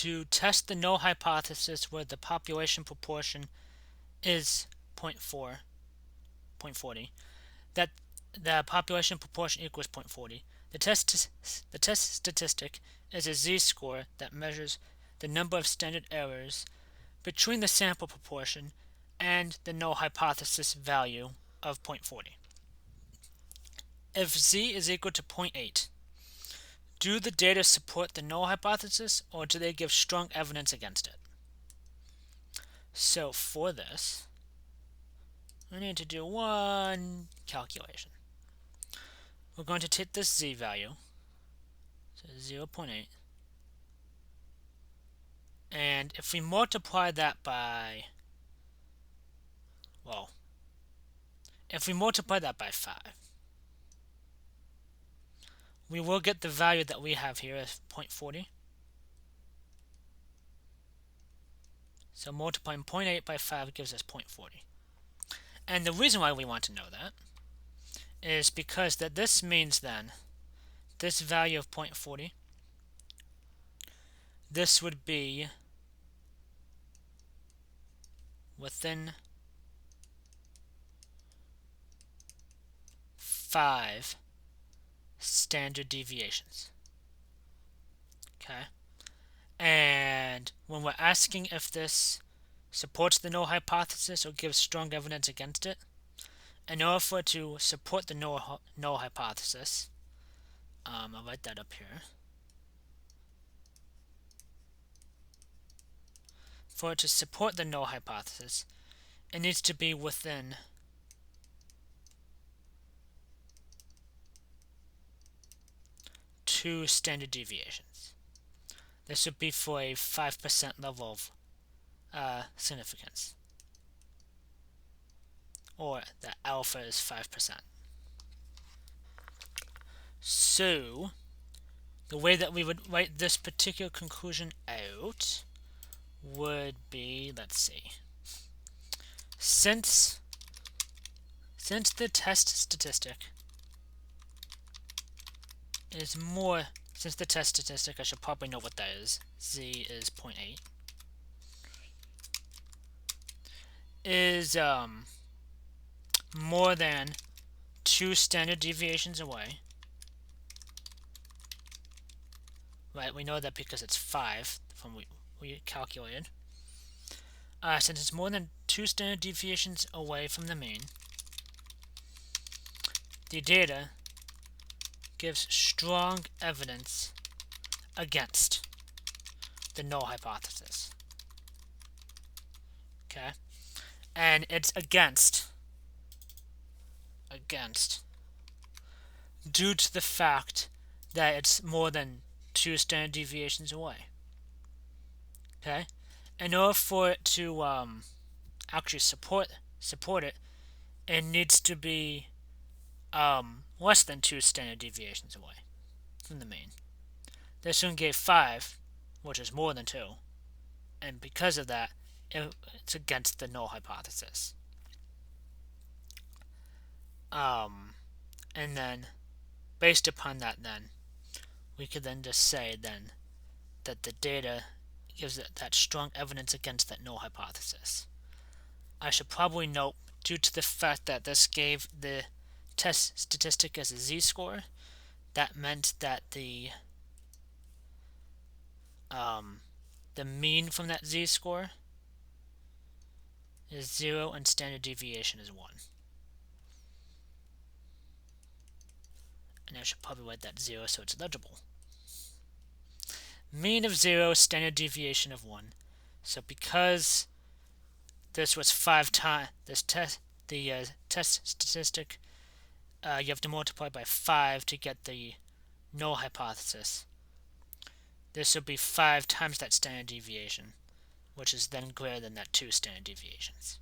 to test the null hypothesis where the population proportion is 0.40, that the population proportion equals 0.40. The test statistic is a z-score that measures the number of standard errors between the sample proportion and the null hypothesis value of 0.40. If z is equal to 0.8, do the data support the null hypothesis, or do they give strong evidence against it? So for this, we need to do one calculation. We're going to take this z value, so 0.8, and if we multiply that by, if we multiply that by 5, we will get the value that we have here as 0.40. So multiplying 0.8 by 5 gives us 0.40. And the reason why we want to know that is because this means then this value of 0.40, this would be within 5 standard deviations. Okay? And when we're asking if this supports the null hypothesis or gives strong evidence against it, in order for it to support the null hypothesis, I'll write that up here. For it to support the null hypothesis, it needs to be within 2 standard deviations. This would be for a 5% level of significance, or the alpha is 5%. So the way that we would write this particular conclusion out would be, let's see, since the test statistic is more, since the test statistic, I should probably know what that is, z is 0.8, is more than 2 standard deviations away. Right, we know that because it's 5 from we calculated. Since it's more than 2 standard deviations away from the mean, the data gives strong evidence against the null hypothesis. Okay? And it's against due to the fact that it's more than 2 standard deviations away. Okay? In order for it to actually support it, it needs to be less than 2 standard deviations away from the mean. This one gave 5, which is more than 2, and because of that, it's against the null hypothesis. And then, based upon that, then we could then just say then that the data gives it that strong evidence against that null hypothesis. I should probably note, due to the fact that this gave the test statistic as a z-score, that meant that the mean from that z-score is 0 and standard deviation is 1. And I should probably write that 0 so it's legible. Mean of 0, standard deviation of 1. So because this was 5 times the test statistic, you have to multiply by 5 to get the null hypothesis. This will be 5 times that standard deviation, which is then greater than that 2 standard deviations.